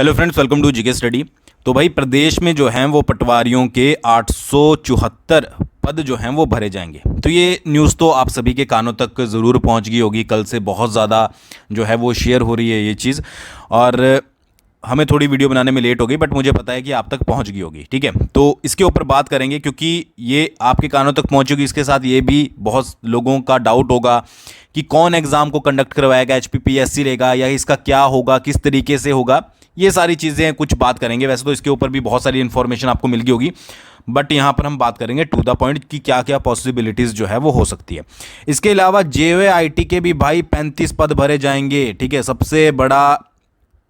Hello friends, welcome to GK study. तो भाई प्रदेश में जो हैं वो पटवारियों के 874 पद जो हैं वो भरे जाएंगे। तो ये न्यूज़ तो आप सभी के कानों तक ज़रूर पहुंच गई होगी। कल से बहुत ज़्यादा जो है वो शेयर हो रही है ये चीज़, और हमें थोड़ी वीडियो बनाने में लेट हो गई, बट मुझे पता है कि आप तक पहुंच गई होगी। ठीक है, तो इसके ऊपर बात करेंगे क्योंकि ये आपके कानों तक पहुंचेगी। इसके साथ ये भी बहुत लोगों का डाउट होगा कि कौन एग्ज़ाम को कंडक्ट करवाएगा, HPPSC लेगा या इसका क्या होगा, किस तरीके से होगा। ये सारी चीज़ें कुछ बात करेंगे। वैसे तो इसके ऊपर भी बहुत सारी इन्फॉर्मेशन आपको मिल गई होगी, बट यहाँ पर हम बात करेंगे टू द पॉइंट कि क्या क्या पॉसिबिलिटीज़ जो है वो हो सकती है। इसके अलावा JOIT के भी भाई 35 पद भरे जाएंगे। ठीक है, सबसे बड़ा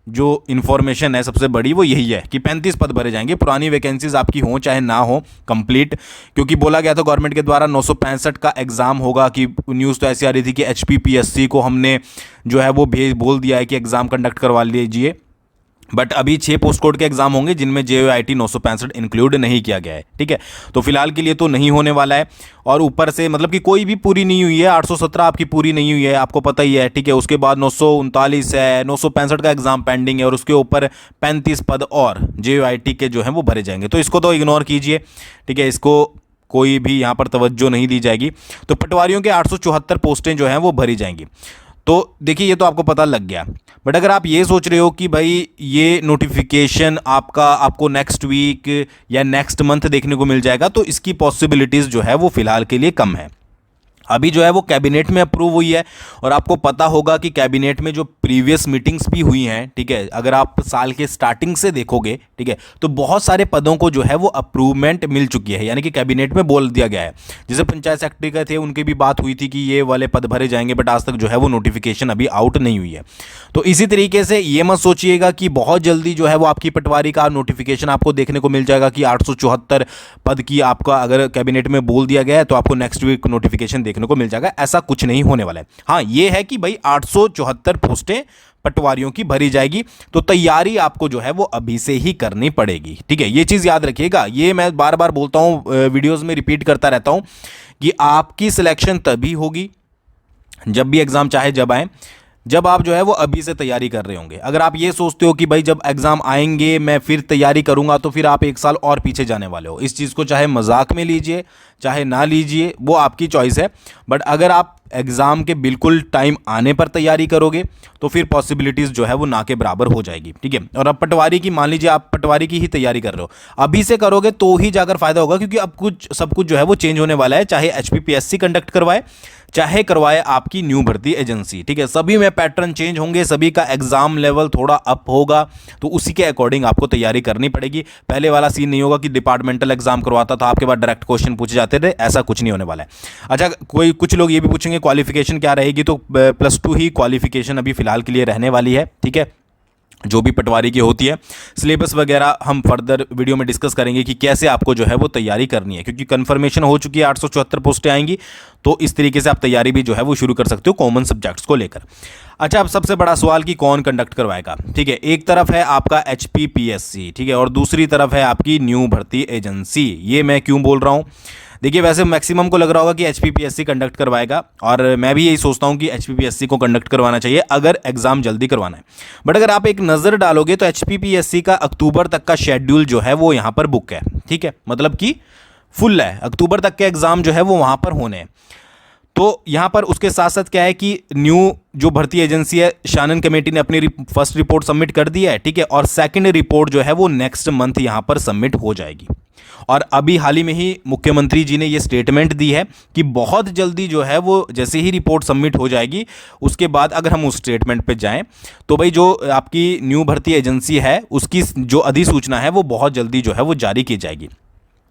जो इन्फॉर्मेशन है, सबसे बड़ी वो यही है कि 35 पद भरे जाएंगे। पुरानी वैकेंसीज आपकी हो चाहे ना हो कंप्लीट, क्योंकि बोला गया था गवर्नमेंट के द्वारा 965 का एग्ज़ाम होगा। कि न्यूज़ तो ऐसी आ रही थी कि HPPSC को हमने जो है वो बोल दिया है कि एग्ज़ाम कंडक्ट करवा लीजिए, बट अभी 6 पोस्ट कोड के एग्जाम होंगे जिनमें JOIT 965 इंक्लूड नहीं किया गया है। ठीक है, तो फिलहाल के लिए तो नहीं होने वाला है। और ऊपर से मतलब कि कोई भी पूरी नहीं हुई है, 817 आपकी पूरी नहीं हुई है, आपको पता ही है। ठीक है, उसके बाद 939 है, 965 का एग्जाम पेंडिंग है, और उसके ऊपर 35 पद और JOIT के जो हैं वो भरे जाएंगे। तो इसको तो इग्नोर कीजिए। ठीक है, इसको कोई भी यहाँ पर तवज्जो नहीं दी जाएगी। तो पटवारियों के 874 पोस्टें जो हैं वो भरी जाएंगी। तो देखिए, ये तो आपको पता लग गया, बट अगर आप ये सोच रहे हो कि भाई ये नोटिफिकेशन आपको नेक्स्ट वीक या नेक्स्ट मंथ देखने को मिल जाएगा, तो इसकी पॉसिबिलिटीज़ जो है वो फिलहाल के लिए कम है। अभी जो है वो कैबिनेट में अप्रूव हुई है, और आपको पता होगा कि कैबिनेट में जो प्रीवियस मीटिंग्स भी हुई हैं, ठीक है, अगर आप साल के स्टार्टिंग से देखोगे, ठीक है, तो बहुत सारे पदों को जो है वो अप्रूवमेंट मिल चुकी है, यानी कि कैबिनेट में बोल दिया गया है। जैसे पंचायत सेक्रेटरी का थे, उनकी भी बात हुई थी कि ये वाले पद भरे जाएंगे, बट आज तक जो है वो नोटिफिकेशन अभी आउट नहीं हुई है। तो इसी तरीके से ये मत सोचिएगा कि बहुत जल्दी जो है वो आपकी पटवारी का नोटिफिकेशन आपको देखने को मिल जाएगा कि 874 पद की आपका अगर कैबिनेट में बोल दिया गया है तो आपको नेक्स्ट वीक नोटिफिकेशन देखने को मिल जाएगा। ऐसा कुछ नहीं होने वाला है। हाँ, ये है कि भाई 874 पोस्टें पटवारियों की भरी जाएगी, तो तैयारी आपको जो है वो अभी से ही करनी पड़ेगी। ठीक है, ये चीज़ याद रखिएगा। ये मैं बार बार बोलता हूँ, वीडियोज़ में रिपीट करता रहता हूँ कि आपकी सिलेक्शन तभी होगी जब भी एग्ज़ाम चाहे जब आए, जब आप जो है वो अभी से तैयारी कर रहे होंगे। अगर आप ये सोचते हो कि भाई जब एग्ज़ाम आएंगे मैं फिर तैयारी करूंगा, तो फिर आप 1 साल और पीछे जाने वाले हो। इस चीज़ को चाहे मजाक में लीजिए चाहे ना लीजिए, वो आपकी चॉइस है। बट अगर आप एग्ज़ाम के बिल्कुल टाइम आने पर तैयारी करोगे तो फिर पॉसिबिलिटीज़ जो है वो ना के बराबर हो जाएगी। ठीक है, और अब पटवारी की मान लीजिए आप पटवारी की ही तैयारी कर रहे हो, अभी से करोगे तो ही जाकर फ़ायदा होगा, क्योंकि अब सब कुछ जो है वो चेंज होने वाला है। चाहे HPPSC कंडक्ट करवाए चाहे करवाए आपकी न्यू भर्ती एजेंसी। ठीक है, सभी में पैटर्न चेंज होंगे, सभी का एग्जाम लेवल थोड़ा अप होगा, तो उसी के अकॉर्डिंग आपको तैयारी करनी पड़ेगी। पहले वाला सीन नहीं होगा कि डिपार्टमेंटल एग्जाम करवाता था, आपके बाद डायरेक्ट क्वेश्चन पूछे जाते थे। ऐसा कुछ नहीं होने वाला है। अच्छा, कुछ लोग ये भी पूछेंगे क्वालिफिकेशन क्या रहेगी, तो +2 ही क्वालिफिकेशन अभी फिलहाल के लिए रहने वाली है। ठीक है, जो भी पटवारी की होती है। सिलेबस वगैरह हम फर्दर वीडियो में डिस्कस करेंगे कि कैसे आपको जो है वो तैयारी करनी है, क्योंकि कंफर्मेशन हो चुकी है, 874 पोस्टें आएंगी, तो इस तरीके से आप तैयारी भी जो है वो शुरू कर सकते हो कॉमन सब्जेक्ट्स को लेकर। अच्छा, अब सबसे बड़ा सवाल कि कौन कंडक्ट करवाएगा। ठीक है, एक तरफ है आपका HPPSC, ठीक है, और दूसरी तरफ है आपकी न्यू भर्ती एजेंसी। ये मैं क्यों बोल रहा हूँ, देखिए वैसे मैक्सिमम को लग रहा होगा कि HPPSC कंडक्ट करवाएगा, और मैं भी यही सोचता हूँ कि HPPSC को कंडक्ट करवाना चाहिए अगर एग्ज़ाम जल्दी करवाना है। बट अगर आप एक नज़र डालोगे तो HPPSC का अक्टूबर तक का शेड्यूल जो है वो यहाँ पर बुक है। ठीक है, मतलब कि फुल है, अक्टूबर तक के एग्ज़ाम जो है वो वहाँ पर होने हैं। तो यहाँ पर उसके साथ साथ क्या है कि न्यू जो भर्ती एजेंसी है, शानन कमेटी ने अपनी फर्स्ट रिपोर्ट सबमिट कर दी है। ठीक है, और सेकंड रिपोर्ट जो है वो नेक्स्ट मंथ यहाँ पर सबमिट हो जाएगी। और अभी हाल ही में ही मुख्यमंत्री जी ने ये स्टेटमेंट दी है कि बहुत जल्दी जो है वो जैसे ही रिपोर्ट सबमिट हो जाएगी, उसके बाद अगर हम उस स्टेटमेंट पे जाएं तो भाई जो आपकी न्यू भर्ती एजेंसी है उसकी जो अधिसूचना है वो बहुत जल्दी जो है वो जारी की जाएगी।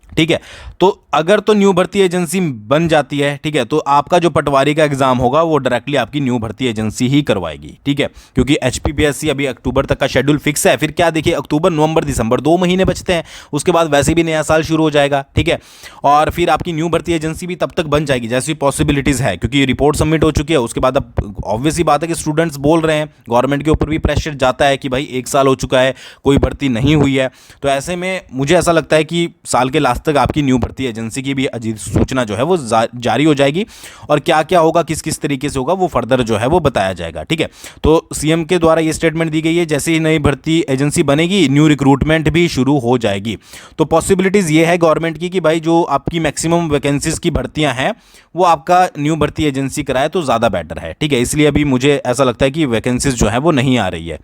ठीक है, तो अगर तो न्यू भर्ती एजेंसी बन जाती है, ठीक है, तो आपका जो पटवारी का एग्जाम होगा वो डायरेक्टली आपकी न्यू भर्ती एजेंसी ही करवाएगी। ठीक है, क्योंकि HPPSC अभी अक्टूबर तक का शेड्यूल फिक्स है। फिर क्या देखिए, अक्टूबर नवंबर दिसंबर 2 महीने बचते हैं, उसके बाद वैसे भी नया साल शुरू हो जाएगा। ठीक है, और फिर आपकी न्यू भर्ती एजेंसी भी तब तक बन जाएगी जैसी पॉसिबिलिटीज़ है, क्योंकि रिपोर्ट सबमिट हो चुकी है। उसके बाद अब ऑब्वियस ही बात है कि स्टूडेंट्स बोल रहे हैं, गवर्नमेंट के ऊपर भी प्रेशर जाता है कि भाई 1 साल हो चुका है, कोई भर्ती नहीं हुई है। तो ऐसे में मुझे ऐसा लगता है कि साल के लास्ट आज तक आपकी न्यू भर्ती एजेंसी की भी अधिसूचना जो है वो जारी हो जाएगी और क्या क्या होगा, किस किस तरीके से होगा, वो फर्दर जो है वो बताया जाएगा। ठीक है, तो सीएम के द्वारा ये स्टेटमेंट दी गई है, जैसे ही नई भर्ती एजेंसी बनेगी न्यू रिक्रूटमेंट भी शुरू हो जाएगी। तो पॉसिबिलिटीज़ ये है गवर्नमेंट की कि भाई जो आपकी मैक्सिमम वैकेंसीज की भर्तियां हैं वो आपका न्यू भर्ती एजेंसी कराए तो ज़्यादा बेटर है। ठीक है, इसलिए अभी मुझे ऐसा लगता है कि वैकेंसीज जो है वो नहीं आ रही है।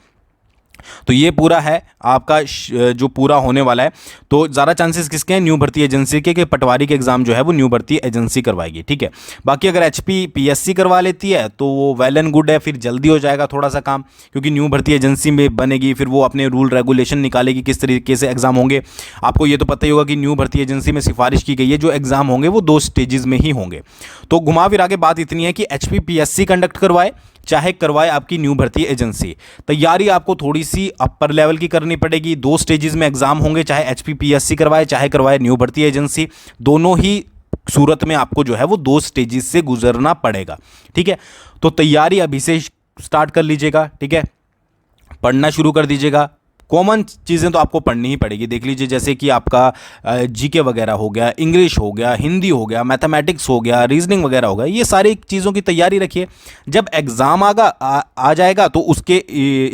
तो ये पूरा है आपका जो पूरा होने वाला है। तो ज़्यादा चांसेस किसके हैं, न्यू भर्ती एजेंसी के, कि पटवारी के एग्जाम जो है वो न्यू भर्ती एजेंसी करवाएगी। ठीक है, बाकी अगर एचपी पीएससी करवा लेती है तो वो वेल एंड गुड है, फिर जल्दी हो जाएगा थोड़ा सा काम, क्योंकि न्यू भर्ती एजेंसी में बनेगी, फिर वो अपने रूल रेगुलेशन निकालेगी किस तरीके से एग्जाम होंगे। आपको ये तो पता ही होगा कि न्यू भर्ती एजेंसी में सिफारिश की गई है जो एग्जाम होंगे वो 2 स्टेजेस में ही होंगे। तो घुमा फिरा के बात इतनी है कि एचपी पीएससी कंडक्ट करवाए चाहे करवाए आपकी न्यू भर्ती एजेंसी, तैयारी आपको थोड़ी सी अपर लेवल की करनी पड़ेगी। 2 स्टेजेस में एग्जाम होंगे, चाहे एचपीपीएससी करवाए चाहे करवाए न्यू भर्ती एजेंसी, दोनों ही सूरत में आपको जो है वो 2 स्टेजेस से गुजरना पड़ेगा। ठीक है, तो तैयारी अभी से स्टार्ट कर लीजिएगा। ठीक है, पढ़ना शुरू कर दीजिएगा। कॉमन चीज़ें तो आपको पढ़नी ही पड़ेगी। देख लीजिए जैसे कि आपका जीके वगैरह हो गया, इंग्लिश हो गया, हिंदी हो गया, मैथमेटिक्स हो गया, रीजनिंग वगैरह हो गया, ये सारी चीज़ों की तैयारी रखिए। जब एग्ज़ाम आ जाएगा तो उसके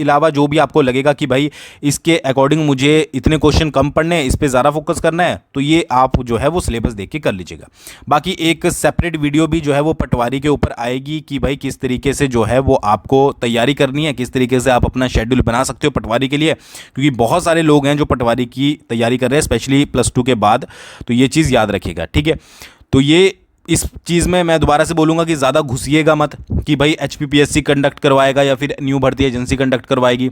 अलावा जो भी आपको लगेगा कि भाई इसके अकॉर्डिंग मुझे इतने क्वेश्चन कम पढ़ने हैं, इस पर ज़्यादा फोकस करना है, तो ये आप जो है वो सिलेबस देख के कर लीजिएगा। बाकी एक सेपरेट वीडियो भी जो है वो पटवारी के ऊपर आएगी कि भाई किस तरीके से जो है वो आपको तैयारी करनी है, किस तरीके से आप अपना शेड्यूल बना सकते हो पटवारी के लिए, क्योंकि बहुत सारे लोग हैं जो पटवारी की तैयारी कर रहे हैं स्पेशली +2 के बाद। तो ये चीज़ याद रखिएगा। ठीक है, तो ये इस चीज़ में मैं दोबारा से बोलूँगा कि ज़्यादा घुसिएगा मत कि भाई एचपीपीएससी कंडक्ट करवाएगा या फिर न्यू भर्ती एजेंसी कंडक्ट करवाएगी।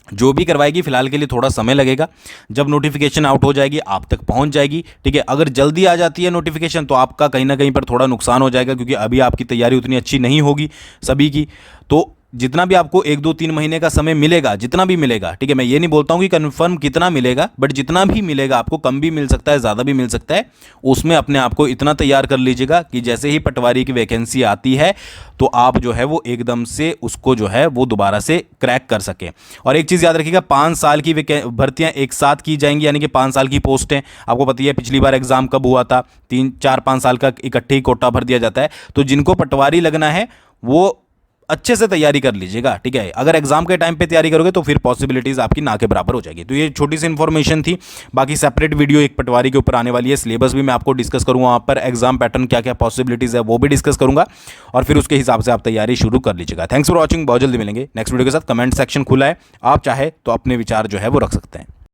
जो भी करवाएगी फिलहाल के लिए थोड़ा समय लगेगा, जब नोटिफिकेशन आउट हो जाएगी आप तक पहुंच जाएगी। ठीक है, अगर जल्दी आ जाती है नोटिफिकेशन तो आपका कहीं ना कहीं पर थोड़ा नुकसान हो जाएगा, क्योंकि अभी आपकी तैयारी उतनी अच्छी नहीं होगी सभी की। तो जितना भी आपको 1, 2, 3 महीने का समय मिलेगा, जितना भी मिलेगा, ठीक है, मैं ये नहीं बोलता हूँ कि कन्फर्म कितना मिलेगा, बट जितना भी मिलेगा आपको, कम भी मिल सकता है, ज़्यादा भी मिल सकता है, उसमें अपने आप को इतना तैयार कर लीजिएगा कि जैसे ही पटवारी की वैकेंसी आती है तो आप जो है वो एकदम से उसको जो है वो दोबारा से क्रैक कर सकें। और एक चीज़ याद रखिएगा, 5 साल की भर्तियां एक साथ की जाएंगी, यानी कि 5 साल की पोस्टें। आपको पता ही है पिछली बार एग्जाम कब हुआ था, 3, 4, 5 साल का इकट्ठे ही कोटा भर दिया जाता है। तो जिनको पटवारी लगना है वो अच्छे से तैयारी कर लीजिएगा। ठीक है, अगर एग्जाम के टाइम पे तैयारी करोगे तो फिर पॉसिबिलिटीज़ आपकी ना के बराबर हो जाएगी। तो ये छोटी सी इन्फॉर्मेशन थी। बाकी सेपरेट वीडियो एक पटवारी के ऊपर आने वाली है, सिलेबस भी मैं आपको डिस्कस करूँगा, वहाँ पर एग्जाम पैटर्न क्या क्या पॉसिबिलिटीज़ है वो भी डिस्कस करूँगा, और फिर उसके हिसाब से आप तैयारी शुरू कर लीजिएगा। थैंक्स फॉर वॉचिंग, बहुत जल्दी मिलेंगे नेक्स्ट वीडियो के साथ। कमेंट सेक्शन खुला है, आप चाहे तो अपने विचार जो है वो रख सकते हैं।